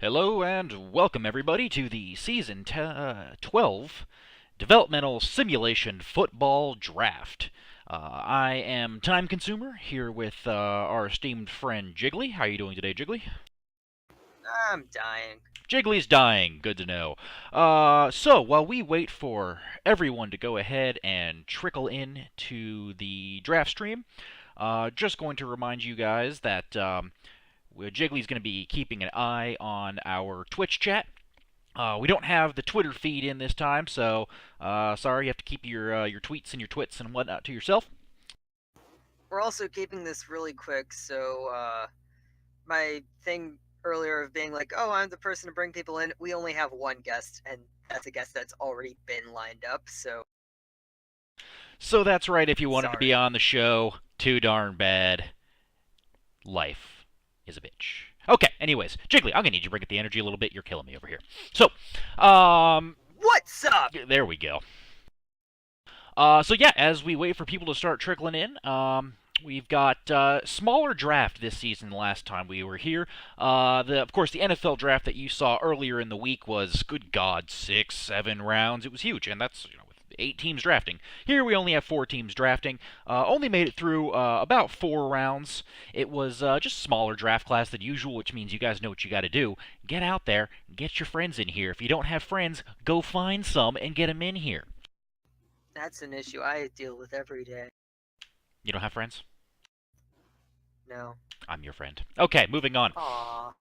Hello and welcome everybody to the Season 12 Developmental Simulation Football Draft. I am Time Consumer here with our esteemed friend Jiggly. How are you doing today, Jiggly? I'm dying. Jiggly's dying. Good to know. So while we wait for everyone to go ahead and trickle in to the draft stream, just going to remind you guys that Jiggly's going to be keeping an eye on our Twitch chat. We don't have the Twitter feed in this time, so sorry, you have to keep your tweets and your twits and whatnot to yourself. We're also keeping this really quick, so my thing earlier of being like, oh, I'm the person to bring people in, we only have one guest, and that's a guest that's already been lined up, so So that's right, if you wanted to be sorry. on the show, too darn bad. Life is a bitch. Okay, anyways, Jiggly, I'm gonna need you to bring up the energy a little bit. You're killing me over here. So, What's up? there we go. So yeah, as we wait for people to start trickling in, we've got smaller draft this season than last time we were here. Of course, the NFL draft that you saw earlier in the week was, good God, 6, 7 rounds. It was huge, and that's with 8 teams drafting. Here we only have 4 teams drafting. Only made it through about 4 rounds. It was just smaller draft class than usual, which means you guys know what you got to do. Get out there, get your friends in here. If you don't have friends, go find some and get them in here. That's an issue I deal with every day. You don't have friends? No. I'm your friend. Okay, moving on. Aww.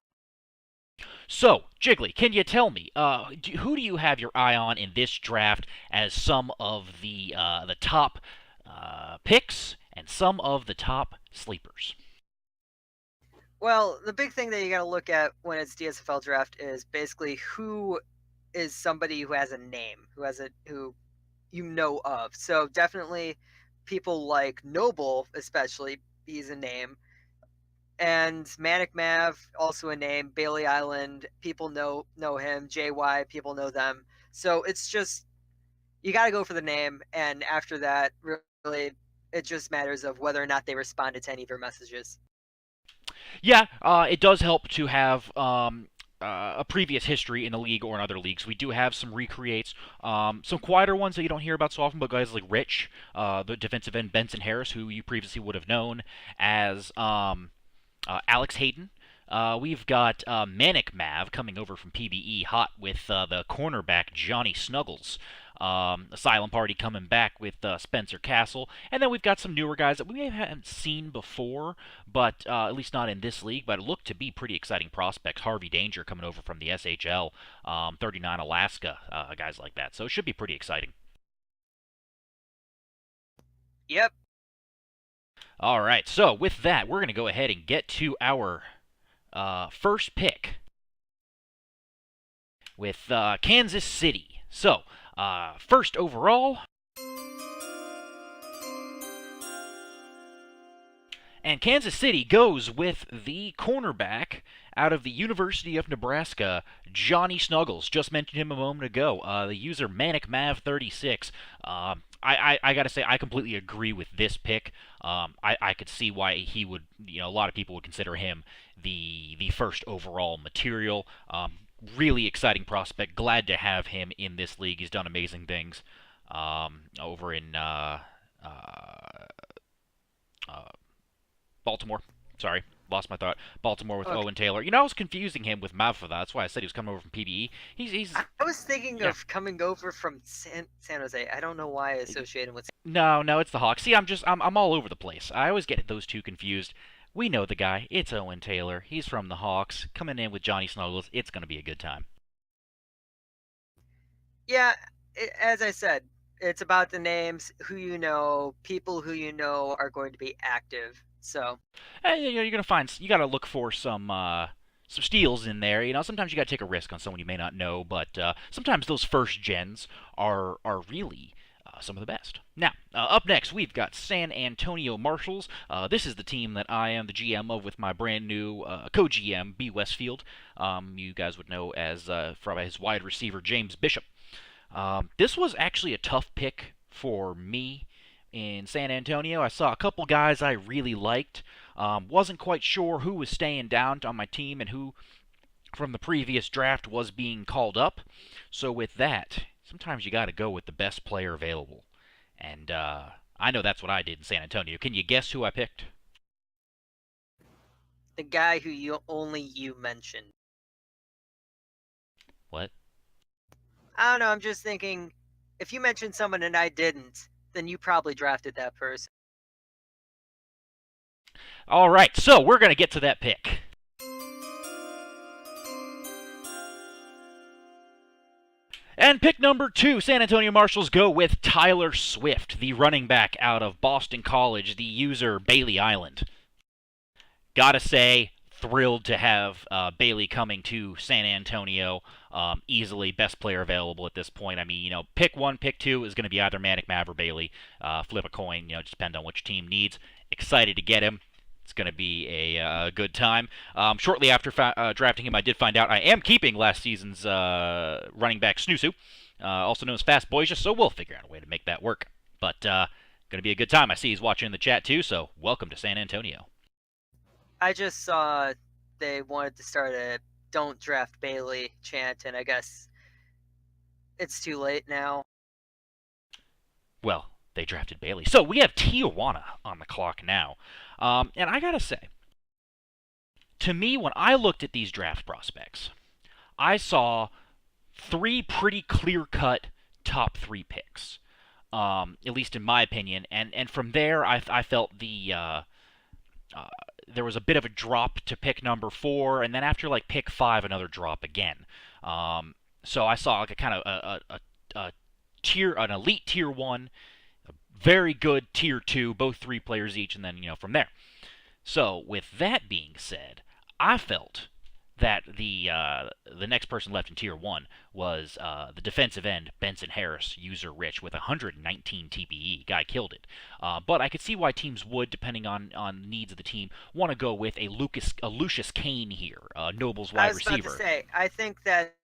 So, Jiggly, can you tell me who do you have your eye on in this draft as some of the top picks and some of the top sleepers? Well, the big thing that you gotta look at when it's DSFL draft is basically who is somebody who has a name, who you know of. So definitely people like Noble, especially, he's a name. And Manic Mav, also a name. Bailey Island, people know him. JY, people know them. So it's just you got to go for the name, and after that, really, it just matters of whether or not they responded to any of your messages. Yeah, it does help to have a previous history in the league or in other leagues. We do have some recreates, some quieter ones that you don't hear about so often, but guys like Rich, the defensive end Benson Harris, who you previously would have known as Alex Hayden. We've got Manic Mav coming over from PBE, hot with the cornerback Johnny Snuggles. Asylum Party coming back with Spencer Castle. And then we've got some newer guys that we may haven't seen before, but at least not in this league, but look to be pretty exciting prospects. Harvey Danger coming over from the SHL, 39 Alaska, guys like that. So it should be pretty exciting. Yep. All right, so with that, we're going to go ahead and get to our first pick with Kansas City. So, first overall, and Kansas City goes with the cornerback out of the University of Nebraska, Johnny Snuggles. Just mentioned him a moment ago. The user ManicMav36. I gotta say, I completely agree with this pick. I could see why he would, a lot of people would consider him the first overall material. Really exciting prospect. Glad to have him in this league. He's done amazing things over in Baltimore. Sorry, lost my thought. Baltimore with Okay. Owen Taylor. I was confusing him with Mav for that. That's why I said he was coming over from PBE. He's I was thinking yeah. of coming over from San Jose. I don't know why I associated with. No, it's the Hawks. See, I'm all over the place. I always get those two confused. We know the guy. It's Owen Taylor. He's from the Hawks. Coming in with Johnny Snuggles. It's gonna be a good time. Yeah, as I said, it's about the names, who you know, people who you know are going to be active. So You're gonna find you gotta look for some steals in there. Sometimes you gotta take a risk on someone you may not know, but sometimes those first gens are really some of the best. Now, up next, we've got San Antonio Marshals. This is the team that I am the GM of with my brand new co-GM, B. Westfield. You guys would know as from his wide receiver, James Bishop. This was actually a tough pick for me in San Antonio. I saw a couple guys I really liked. Wasn't quite sure who was staying down on my team and who from the previous draft was being called up. So with that, sometimes you got to go with the best player available. And I know that's what I did in San Antonio. Can you guess who I picked? The guy who you mentioned. What? I don't know. I'm just thinking, if you mentioned someone and I didn't, then you probably drafted that person. All right, so we're going to get to that pick. And pick number 2, San Antonio Marshals go with Tyler Swift, the running back out of Boston College, the user Bailey Island. Gotta say, thrilled to have Bailey coming to San Antonio. Easily best player available at this point. I mean, pick 1, pick 2 is going to be either Manic Mav or Bailey. Flip a coin, just depend on which team needs. Excited to get him. It's going to be a good time. Shortly after drafting him, I did find out I am keeping last season's running back Snoosu, also known as Fast Boysia, so we'll figure out a way to make that work. But going to be a good time. I see he's watching in the chat too, so welcome to San Antonio. I just saw they wanted to start a "Don't Draft Bailey" chant, and I guess it's too late now. Well, they drafted Bailey. So we have Tijuana on the clock now. And I gotta say, to me, when I looked at these draft prospects, I saw 3 pretty clear-cut top 3 picks, at least in my opinion. And from there, I felt there was a bit of a drop to pick number 4, and then after like pick 5, another drop again. So I saw like a kind of an elite tier 1, a very good tier 2, both 3 players each, and then from there. So with that being said, I felt that the next person left in tier 1 was the defensive end Benson Harris, user Rich, with 119 TPE. Guy killed it. But I could see why teams would, depending on needs of the team, want to go with a Lucius Kane here, Noble's wide receiver. I was about to say, I think that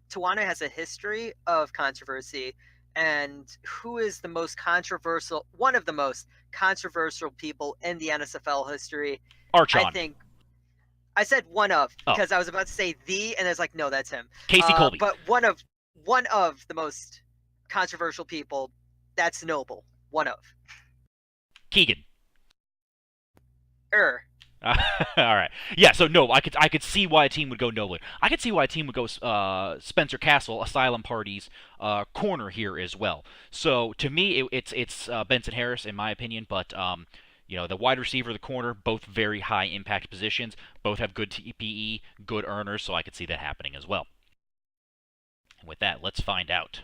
Tijuana has a history of controversy, and who is the most controversial, one of the most controversial people in the NSFL history? Archon. I think I said one of, because I was about to say the, and it's like, no, that's him. Casey Colby. But one of the most controversial people, that's Noble. One of. Keegan. Er. All right. Yeah. So no, I could see why a team would go Nolan. I could see why a team would go Spencer Castle, Asylum Party's corner here as well. So to me, it's Benson Harris in my opinion, but the wide receiver, the corner, both very high impact positions. Both have good TPE, good earners, so I could see that happening as well. And with that, let's find out.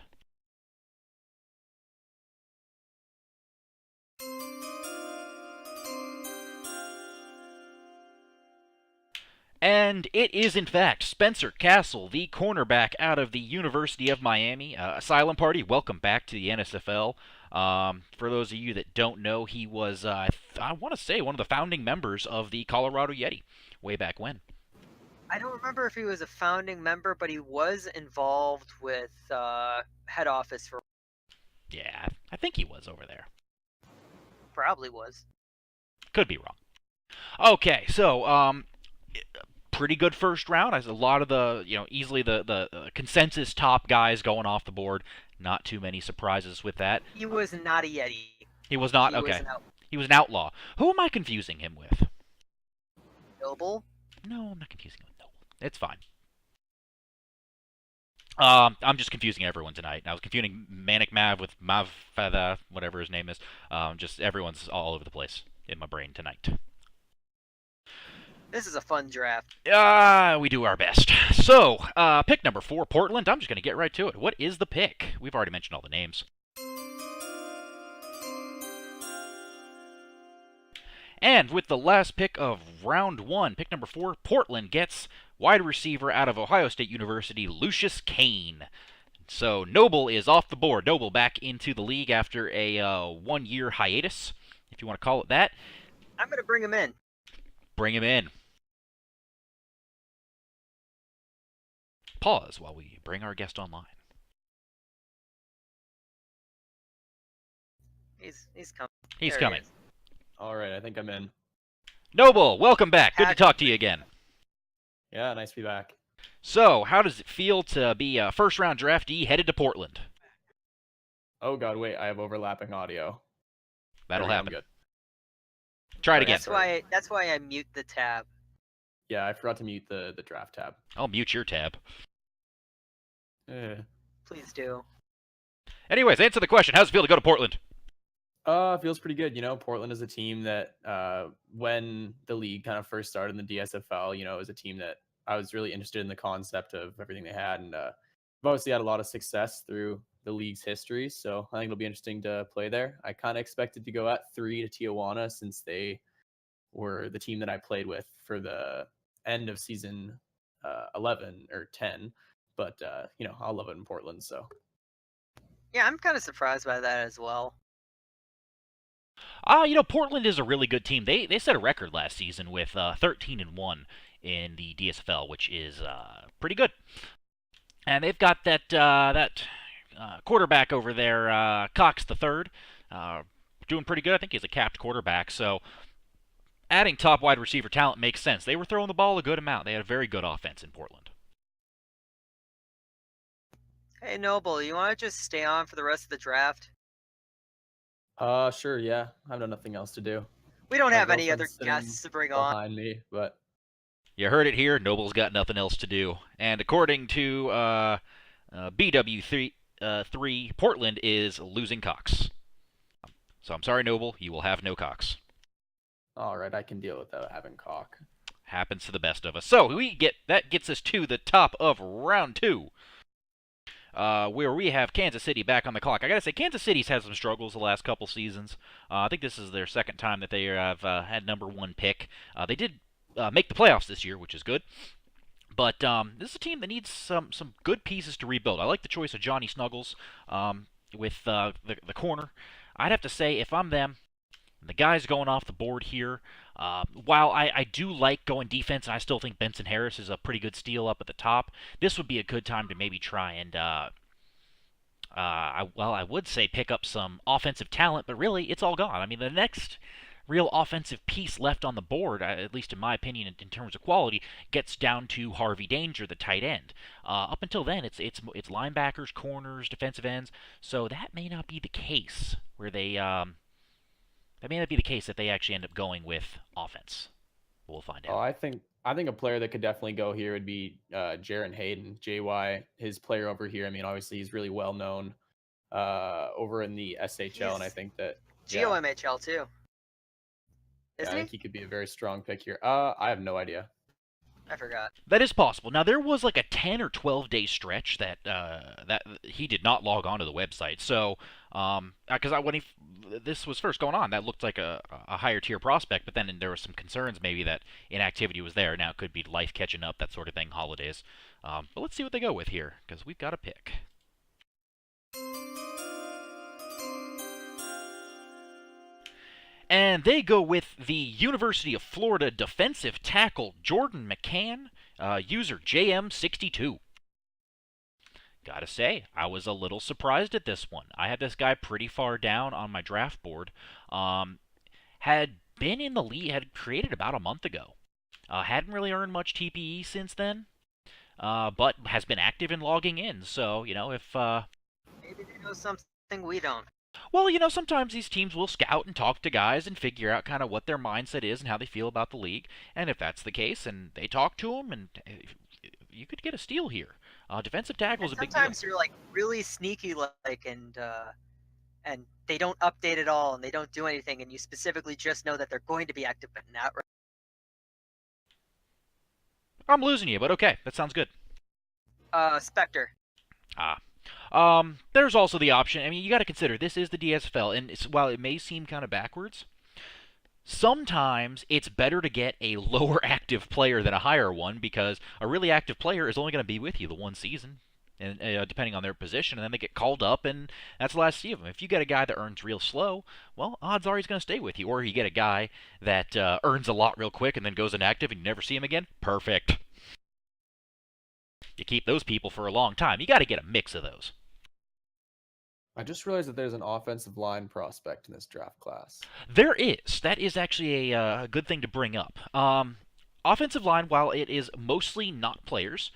And it is, in fact, Spencer Castle, the cornerback out of the University of Miami. Asylum Party, welcome back to the NSFL. For those of you that don't know, he was, I want to say, one of the founding members of the Colorado Yeti way back when. I don't remember if he was a founding member, but he was involved with head office for... Yeah, I think he was over there. Probably was. Could be wrong. Okay, so, pretty good first round. A lot of the, easily the consensus top guys going off the board. Not too many surprises with that. He was not a Yeti. He was not? Okay. He was an outlaw. Who am I confusing him with? Noble? No, I'm not confusing him with Noble. It's fine. I'm just confusing everyone tonight. I was confusing Manic Mav with Mav Feather, whatever his name is. Just everyone's all over the place in my brain tonight. This is a fun draft. We do our best. So, pick number 4, Portland. I'm just going to get right to it. What is the pick? We've already mentioned all the names. And with the last pick of round 1, pick number 4, Portland gets wide receiver out of Ohio State University, Lucius Kane. So, Noble is off the board. Noble back into the league after a 1-year hiatus, if you want to call it that. I'm going to bring him in. Bring him in. Pause while we bring our guest online. He's coming. He's coming. All right, I think I'm in. Noble, welcome back. Good to talk to you again. Yeah, nice to be back. So, how does it feel to be a first-round draftee headed to Portland? Oh God, wait, I have overlapping audio. There That'll we go, I'm happen. good. Try it All right, again. sorry. That's why I mute the tab. Yeah, I forgot to mute the draft tab. I'll mute your tab. Eh. Please do. Anyways, answer the question. How's it feel to go to Portland? Feels pretty good. Portland is a team that when the league kind of first started in the DSFL, it was a team that I was really interested in the concept of everything they had, and they've obviously had a lot of success through the league's history. So I think it'll be interesting to play there. I kind of expected to go at 3 to Tijuana since they were the team that I played with for the end of season 11 or 10. But I'll love it in Portland. So Yeah, I'm kind of surprised by that as well. Portland is a really good team. They set a record last season with 13-1 in the DSFL, which is pretty good. And they've got that quarterback over there, Cox the third, doing pretty good. I think he's a capped quarterback. So adding top wide receiver talent makes sense. They were throwing the ball a good amount. They had a very good offense in Portland. Hey, Noble, you want to just stay on for the rest of the draft? sure, yeah. I've got nothing else to do. We don't My have any other girlfriend's sitting guests to bring on. behind me, but You heard it here. Noble's got nothing else to do. And according to BW3, Portland is losing Cox. So I'm sorry, Noble. You will have no Cox. all right, I can deal without having cock. Happens to the best of us. So that gets us to the top of round 2. Where we have Kansas City back on the clock. I gotta say, Kansas City's had some struggles the last couple seasons. I think this is their second time that they have had number 1 pick. They did make the playoffs this year, which is good. But this is a team that needs some good pieces to rebuild. I like the choice of Johnny Snuggles with the corner. I'd have to say, if I'm them, the guy's going off the board here. While I do like going defense, and I still think Benson Harris is a pretty good steal up at the top, this would be a good time to maybe try and, I would say pick up some offensive talent, but really, it's all gone. I mean, the next real offensive piece left on the board, at least in my opinion, in terms of quality, gets down to Harvey Danger, the tight end. Up until then, it's linebackers, corners, defensive ends. So that may not be the case where that may not be the case that they actually end up going with offense. We'll find Oh, out. I think a player that could definitely go here would be Jaron Hayden, JY, his player over here. I mean, obviously he's really well known over in the SHL, and I He's think that GOMHL too, I isn't he? think he could be a very strong pick here. I have no idea. I forgot. That is possible. Now there was like a 10 or 12 day stretch that he did not log on to the website. So because when this was first going on, that looked like a higher tier prospect. But then there was some concerns maybe that inactivity was there. Now it could be life catching up, that sort of thing, holidays. But let's see what they go with here because we've got a pick. And they go with the University of Florida defensive tackle Jordan McCann, user JM62. Gotta say, I was a little surprised at this one. I had this guy pretty far down on my draft board. Had been in the league, had created about a month ago. Hadn't really earned much TPE since then, but has been active in logging in. So, if Maybe they know something we don't. well, sometimes these teams will scout and talk to guys and figure out kind of what their mindset is and how they feel about the league. And if that's the case, and they talk to them, and you could get a steal here. Defensive tackle is And a big deal. sometimes you're like really sneaky, and they don't update at all, and they don't do anything, and you specifically just know that they're going to be active, but not. I'm losing you, but okay, that sounds good. Spectre. Ah. There's also the option. I mean, you got to consider this is the DSFL, and while it may seem kind of backwards, sometimes it's better to get a lower active player than a higher one because a really active player is only going to be with you the one season, and depending on their position, and then they get called up, and that's the last you see of them. If you get a guy that earns real slow, well, odds are he's going to stay with you. Or you get a guy that earns a lot real quick and then goes inactive and you never see him again. Perfect. You keep those people for a long time. You got to get a mix of those. I just realized that there's an offensive line prospect in this draft class. There is. That is actually a good thing to bring up. offensive line, while it is mostly not players,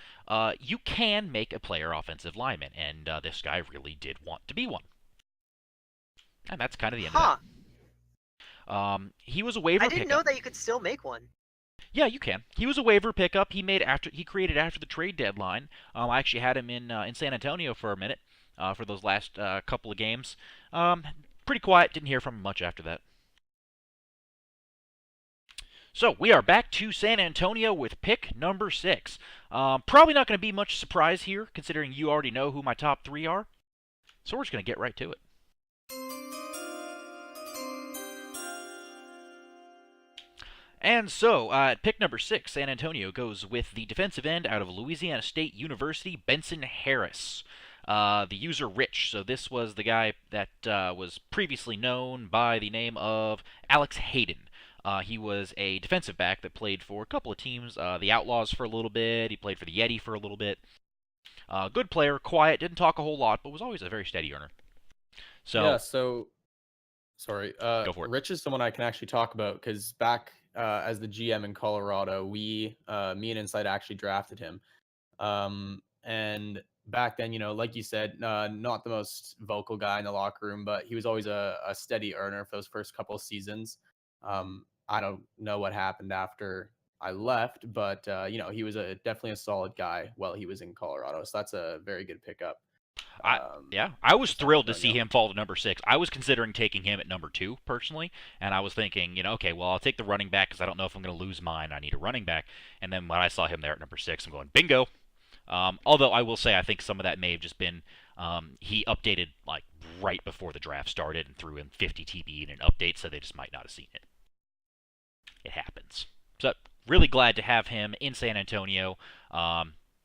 you can make a player offensive lineman, and this guy really did want to be one. And that's kind of the end of Huh. that. He was a I waiver didn't pickup. know that you could still make one. Yeah, you can. He was a waiver pickup. He created after the trade deadline. I actually had him in San Antonio for a minute for those last couple of games. Pretty quiet. Didn't hear from him much after that. So we are back to San Antonio with pick number 6. Probably not going to be much surprise here, considering you already know who my top 3 are. So we're just going to get right to it. And so, at pick number 6, San Antonio goes with the defensive end out of Louisiana State University, Benson Harris. The user Rich. So this was the guy that was previously known by the name of Alex Hayden. He was a defensive back that played for a couple of teams, the Outlaws for a little bit. He played for the Yeti for a little bit. Good player, quiet, didn't talk a whole lot, but was always a very steady earner. So Yeah, so sorry. Go for it. Rich is someone I can actually talk about because back as the GM in Colorado, me and Insight actually drafted him. And back then, like you said, not the most vocal guy in the locker room, but he was always a steady earner for those first couple of seasons. I don't know what happened after I left, but he was definitely a solid guy while he was in Colorado. So that's a very good pickup. I was thrilled to see Antonio. him fall to number 6. I was considering taking him at number 2 personally, and I was thinking, okay, well, I'll take the running back because I don't know if I'm going to lose mine. I need a running back. And then when I saw him there at number 6, I'm going, bingo. Although I will say I think some of that may have just been he updated like right before the draft started and threw in 50 TB in an update, so they just might not have seen it. It happens. So really glad to have him in San Antonio.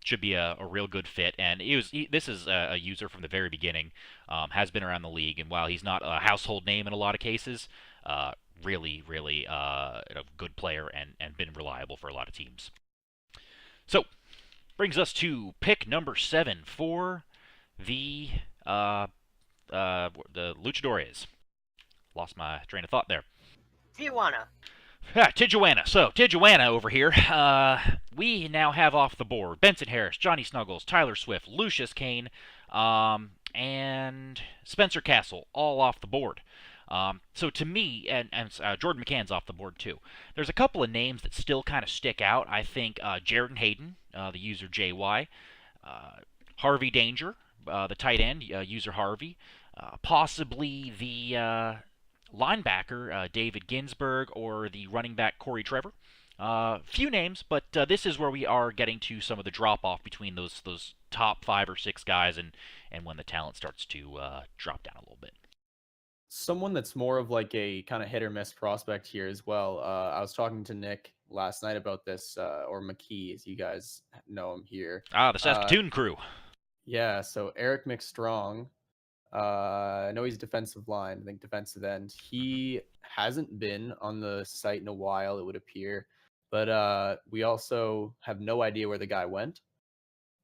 Should be a real good fit, and this is a user from the very beginning. Has been around the league, and while he's not a household name in a lot of cases, really a good player and been reliable for a lot of teams. So brings us to pick number 7 for the Luchadores. Lost my train of thought there. Tijuana. Tijuana. So, Tijuana over here. We now have off the board Benson Harris, Johnny Snuggles, Tyler Swift, Lucius Kane, and Spencer Castle, all off the board. So to me, and Jordan McCann's off the board too. There's a couple of names that still kind of stick out. I think Jared Hayden, the user JY, Harvey Danger, the tight end, user Harvey, possibly the linebacker David Ginsburg, or the running back Corey Trevor. Few names, but this is where we are getting to some of the drop off between those top 5 or 6 guys, and when the talent starts to drop down a little bit. Someone that's more of like a kind of hit or miss prospect here as well. I was talking to Nick last night about this, or McKee, as you guys know him here. The Saskatoon crew. Yeah, so Eric McStrong. I know he's defensive line, I think defensive end. He hasn't been on the site in a while, it would appear. But we also have no idea where the guy went.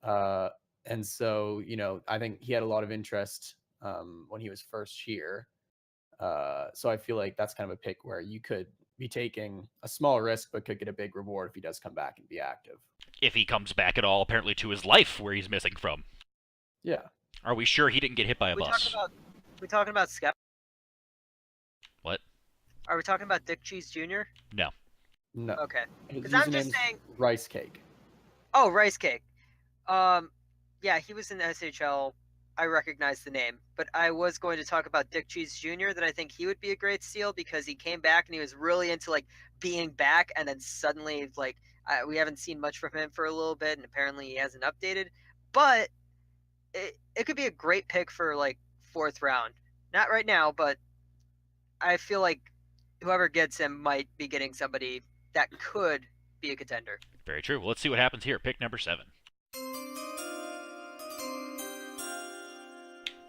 And so, I think he had a lot of interest when he was first here. So I feel like that's kind of a pick where you could be taking a small risk, but could get a big reward if he does come back and be active. If he comes back at all, apparently to his life, where he's missing from. Yeah. Are we sure he didn't get hit by a bus? We talking about Skep? What? Are we talking about Dick Cheese Jr.? No. Okay. His Because I'm just username's saying. Rice Cake. Oh, Rice Cake. Yeah, he was in the SHL. I recognize the name, but I was going to talk about Dick Cheese Jr. That I think he would be a great steal because he came back and he was really into like being back, and then suddenly like we haven't seen much from him for a little bit, and apparently he hasn't updated. But it could be a great pick for like 4th round. Not right now, but I feel like whoever gets him might be getting somebody that could be a contender. Very true. Well, let's see what happens here. Pick number 7.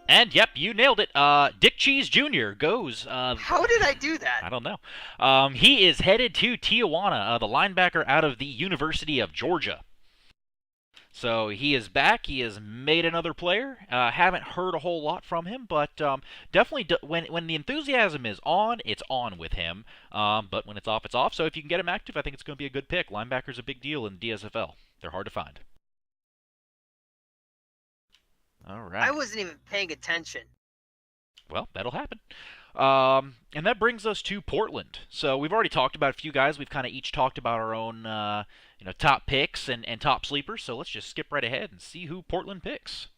And, yep, you nailed it. Dick Cheese Jr. goes. How did I do that? I don't know. He is headed to Tijuana, the linebacker out of the University of Georgia. So he is back. He has made another player. Haven't heard a whole lot from him, but definitely when the enthusiasm is on, it's on with him. But when it's off, it's off. So if you can get him active, I think it's going to be a good pick. Linebacker's a big deal in DSFL. They're hard to find. All right. I wasn't even paying attention. Well, that'll happen. And that brings us to Portland. So we've already talked about a few guys. We've kind of each talked about our own, top picks and top sleepers. So let's just skip right ahead and see who Portland picks.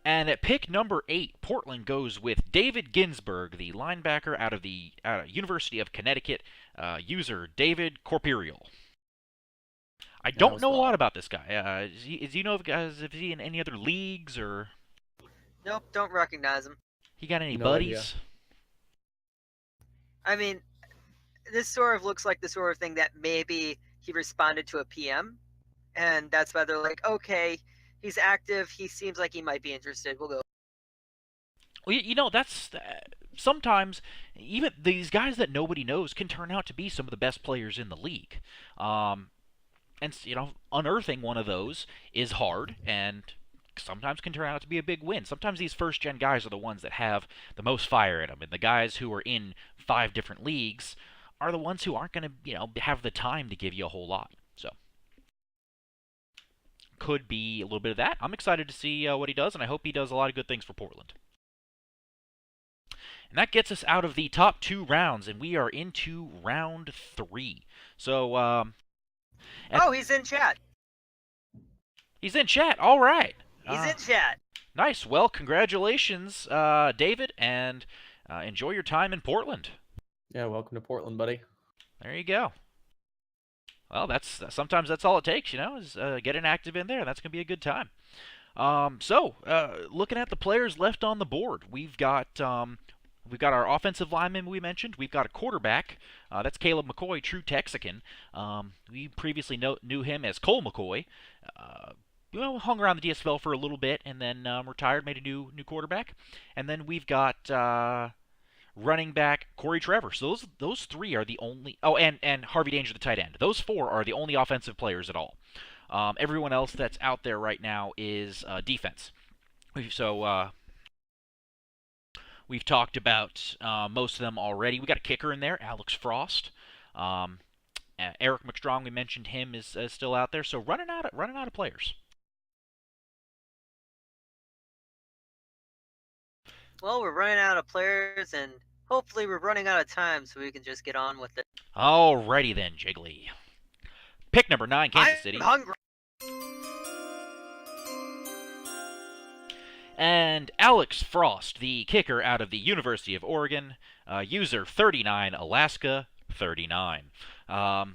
And at pick number 8, Portland goes with David Ginsburg, the linebacker out of the University of Connecticut, user David Corperial. I don't know a lot about this guy. Is you know if he in any other leagues or? Nope, don't recognize him. He got any No buddies? idea. I mean, this sort of looks like the sort of thing that maybe he responded to a PM, and that's why they're like, okay, he's active. He seems like he might be interested. We'll go. Well, that's sometimes even these guys that nobody knows can turn out to be some of the best players in the league. And unearthing one of those is hard, and sometimes can turn out to be a big win. Sometimes these first-gen guys are the ones that have the most fire in them, and the guys who are in 5 different leagues are the ones who aren't going to, have the time to give you a whole lot. So, could be a little bit of that. I'm excited to see what he does, and I hope he does a lot of good things for Portland. And that gets us out of the top 2 rounds, and we are into round 3. So, Oh, he's in chat. he's in chat. All right. He's in chat. Nice. Well, congratulations, David, and enjoy your time in Portland. Yeah, welcome to Portland, buddy. There you go. Well, sometimes that's all it takes, is get an active in there, and that's going to be a good time. So, looking at the players left on the board, we've got our offensive lineman we mentioned. We've got a quarterback. That's Caleb McCoy, true Texican. We previously knew him as Cole McCoy. Hung around the DSFL for a little bit and then retired, made a new quarterback. And then we've got running back Corey Trevor. So those 3 are the only. Oh, and Harvey Danger, the tight end. Those 4 are the only offensive players at all. Everyone else that's out there right now is defense. So we've talked about most of them already. We got a kicker in there, Alex Frost. Eric McStrong, we mentioned him, is still out there. So running out of players. Well, we're running out of players, and hopefully we're running out of time so we can just get on with it. Alrighty then, Jiggly. Pick number 9, Kansas City. I'm hungry. And Alex Frost, the kicker out of the University of Oregon, user 39 Alaska 39. Got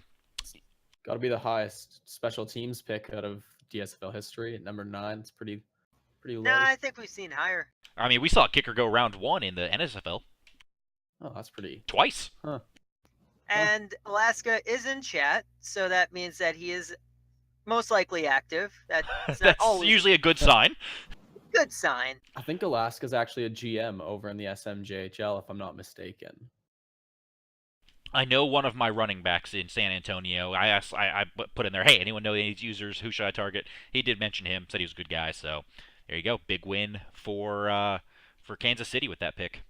to be the highest special teams pick out of DSFL history at number 9. It's pretty low. Nah, I think we've seen higher. I mean, we saw a kicker go round 1 in the NSFL. Oh, that's pretty. Twice. Huh. And Alaska is in chat, so that means that he is most likely active. That's not always usually a good sign. good sign. I think Alaska's actually a GM over in the SMJHL, if I'm not mistaken. I know one of my running backs in San Antonio. I put in there, hey, anyone know any users? Who should I target? He did mention him. Said he was a good guy. So there you go. Big win for Kansas City with that pick.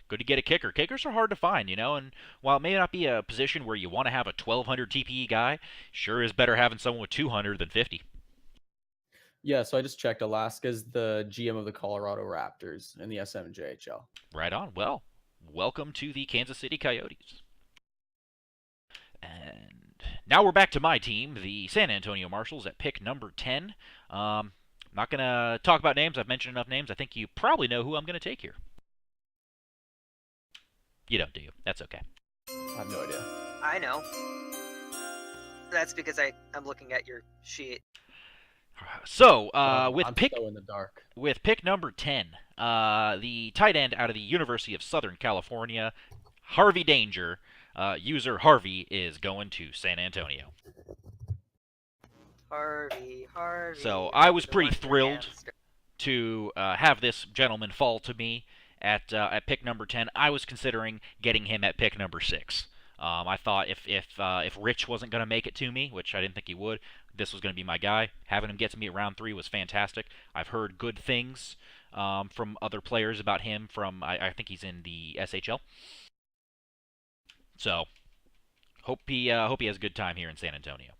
Good to get a kicker. Kickers are hard to find, and while it may not be a position where you want to have a 1,200 TPE guy, sure is better having someone with 200 than 50. Yeah, so I just checked. Alaska's the GM of the Colorado Raptors in the SMJHL. Right on. Well, welcome to the Kansas City Coyotes. And now we're back to my team, the San Antonio Marshals, at pick number 10. I'm not going to talk about names. I've mentioned enough names. I think you probably know who I'm going to take here. You don't, do you? That's okay. I have no idea. I know. That's because I'm looking at your sheet. So, I'm pick so in the dark. with pick number 10, the tight end out of the University of Southern California, Harvey Danger, user Harvey, is going to San Antonio. Harvey. So I was the pretty one for thrilled hamster. to have this gentleman fall to me at pick number 10. I was considering getting him at pick number 6. I thought if Rich wasn't going to make it to me, which I didn't think he would, this was going to be my guy. Having him get to me at round 3 was fantastic. I've heard good things from other players about him. I think he's in the SHL. So hope he has a good time here in San Antonio.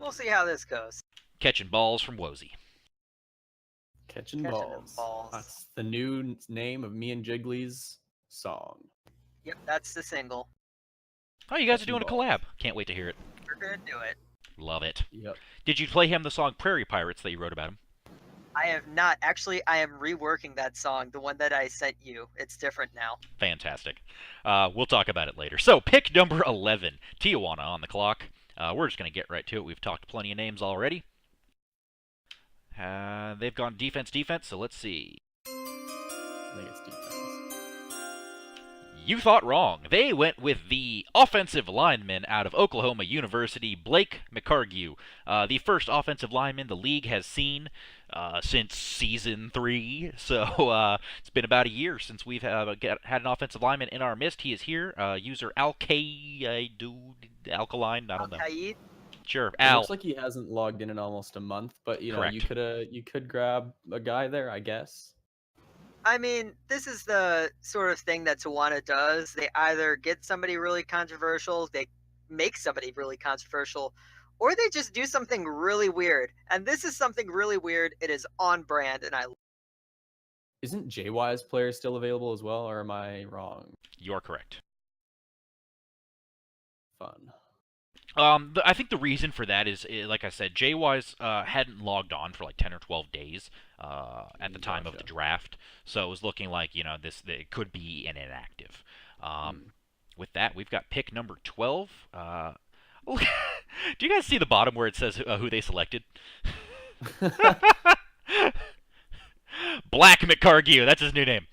We'll see how this goes. Catching balls from Wozy. Catching Them balls. balls. That's the new name of me and Jiggly's song. Yep, that's the single. Oh, you guys are Catching doing a balls. collab. Can't wait to hear it. We're gonna do it. Love it. Yep. Did you play him the song Prairie Pirates that you wrote about him? I have not. Actually, I am reworking that song, the one that I sent you. It's different now. Fantastic. We'll talk about it later. So, pick number 11, Tijuana on the clock. We're just going to get right to it. We've talked plenty of names already. They've gone defense, so let's see. I think it's defense. You thought wrong. They went with the offensive lineman out of Oklahoma University, Blake McCargue, the first offensive lineman the league has seen since Season 3. So it's been about a year since we've had an offensive lineman in our midst. He is here. User Alkaline, I don't know. Al-Qaid? Sure, It Al. looks like he hasn't logged in almost a month, but you know, Correct. you could grab a guy there, I guess. I mean, this is the sort of thing that Tijuana does. They either get somebody really controversial, they make somebody really controversial, or they just do something really weird. And this is something really weird. It is on brand, and Isn't JY's player still available as well, or am I wrong? You're correct. Fun. I think the reason for that is, like I said, JY's hadn't logged on for like 10 or 12 days at the time of the Gotcha. draft, so it was looking like, it could be an inactive. With that, we've got pick number 12. Do you guys see the bottom where it says who they selected? Black McCargue, that's his new name.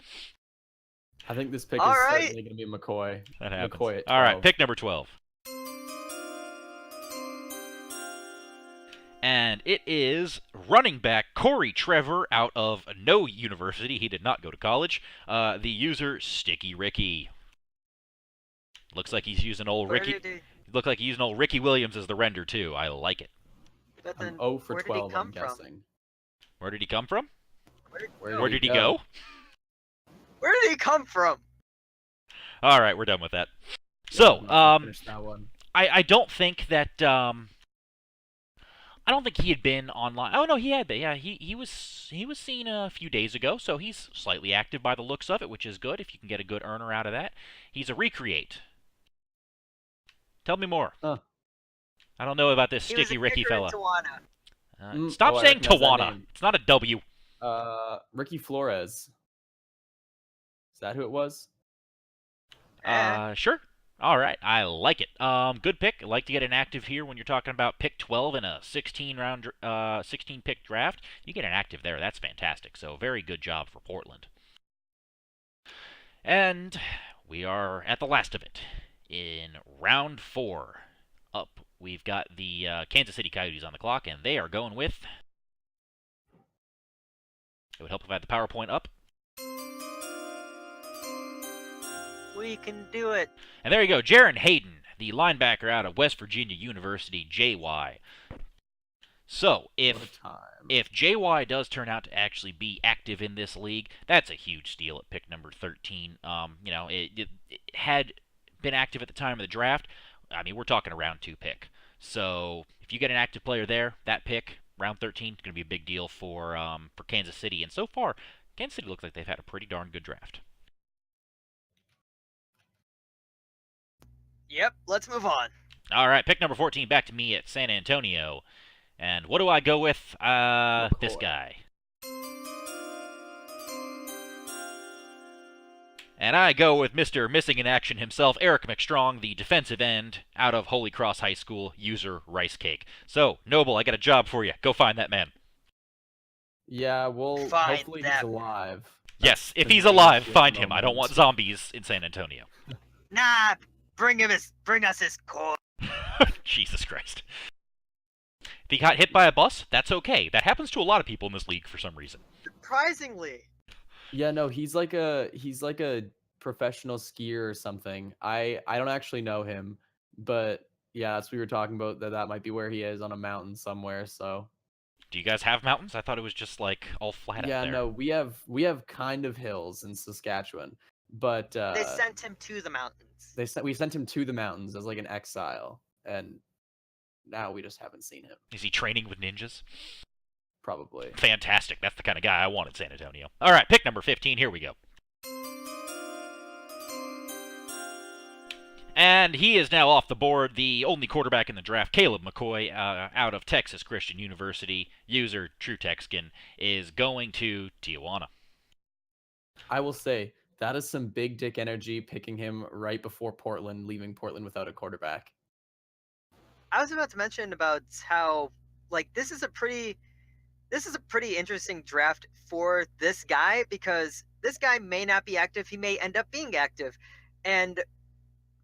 I think this pick All is right. certainly going to be McCoy. That happens. McCoy at All right, 12. pick number 12. And it is running back Corey Trevor out of no university. He did not go to college. The user Sticky Ricky. Looks like he's using old where Ricky. did he, Look like he's using old Ricky Williams as the render too. I like it. but I'm then, 0 for where did he 12, come I'm from? guessing. Where did he come from? Where Did he go? Where did he come from? All right, we're done with that. Yeah, So, I'm finish that one. I don't think that I don't think he had been online. Oh no, he had been. Yeah, he was seen a few days ago, so he's slightly active by the looks of it, which is good if you can get a good earner out of that. He's a recreate. Tell me more. Huh. I don't know about this He was Sticky a Ricky kicker in fella. Tijuana. Stop I saying recognize that Tawana. name. It's not a W. Ricky Flores. Is that who it was? Sure. All right, I like it. Good pick. I like to get an active here when you're talking about pick 12 in a 16 pick draft. You get an active there. That's fantastic. So very good job for Portland. And we are at the last of it. In round 4, up, we've got the Kansas City Coyotes on the clock, and they are going with. It would help if I had the PowerPoint up. We can do it. And there you go, Jaron Hayden, the linebacker out of West Virginia University, JY. So, What a time. if JY does turn out to actually be active in this league, that's a huge steal at pick number 13. It had been active at the time of the draft. I mean, we're talking a round 2 pick. So, if you get an active player there, that pick, round 13, is going to be a big deal for Kansas City. And so far, Kansas City looks like they've had a pretty darn good draft. Yep, let's move on. All right, pick number 14 back to me at San Antonio. And what do I go with? This McCoy. guy. And I go with Mr. Missing in Action himself, Eric McStrong, the defensive end out of Holy Cross High School, user Rice Cake. So, Noble, I got a job for you. Go find that man. Yeah, well, Find hopefully that- he's alive. Yes, if the he's main alive, issue at find the him. I don't moment. want zombies in San Antonio. Nah, bring us his core. Jesus Christ. If he got hit by a bus, that's okay. That happens to a lot of people in this league for some reason. Surprisingly. Yeah, no, he's like a professional skier or something. I don't actually know him, but yeah, that's what we were talking about. That might be where he is, on a mountain somewhere. So Do you guys have mountains? I thought it was just like all flat out yeah, there. no, we have kind of hills in Saskatchewan, but They sent him to the mountains. we sent him to the mountains as like an exile, and now we just haven't seen him. Is he training with ninjas? Probably. Fantastic. That's the kind of guy I want in San Antonio. All right, pick number 15. Here we go. And he is now off the board, the only quarterback in the draft, Caleb McCoy, out of Texas Christian University. User TrueTexskin is going to Tijuana. I will say that is some big dick energy, picking him right before Portland, leaving Portland without a quarterback. I was about to mention about how like this is a pretty interesting draft for this guy, because this guy may not be active. He may end up being active. And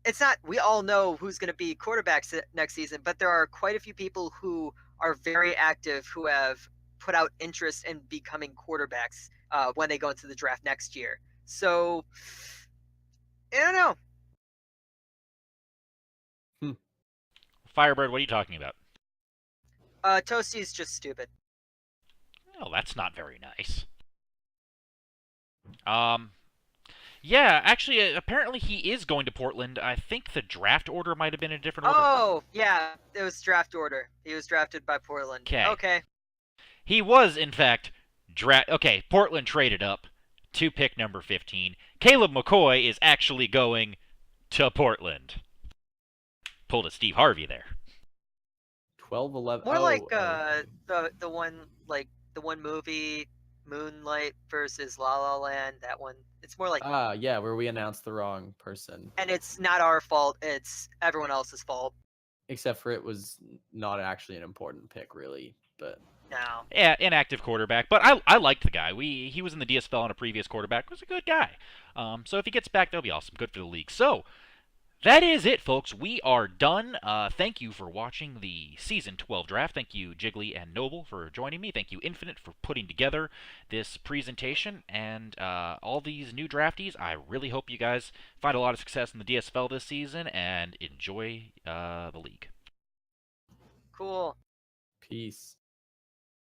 it's not, we all know who's going to be quarterbacks next season, but there are quite a few people who are very active who have put out interest in becoming quarterbacks when they go into the draft next year. So, I don't know. Firebird, what are you talking about? Toasty's just stupid. Oh, that's not very nice. Yeah, actually, apparently he is going to Portland. I think the draft order might have been in a different order. Oh, yeah, it was draft order. He was drafted by Portland. Okay. He was, in fact, Okay, Portland traded up to pick number 15. Caleb McCoy is actually going to Portland. Pulled a Steve Harvey there. 12, 11. More like the one movie, Moonlight versus La La Land. That one. It's more like. Yeah, where we announced the wrong person. And it's not our fault. It's everyone else's fault. Except for it was not actually an important pick, really. But No. Yeah, inactive quarterback, but I liked the guy. He was in the DSFL on a previous quarterback. Was a good guy. So if he gets back, that'll be awesome. Good for the league. So that is it, folks. We are done. Thank you for watching the Season 12 draft. Thank you, Jiggly and Noble, for joining me. Thank you, Infinite, for putting together this presentation. And all these new draftees, I really hope you guys find a lot of success in the DSFL this season and enjoy the league. Cool. peace.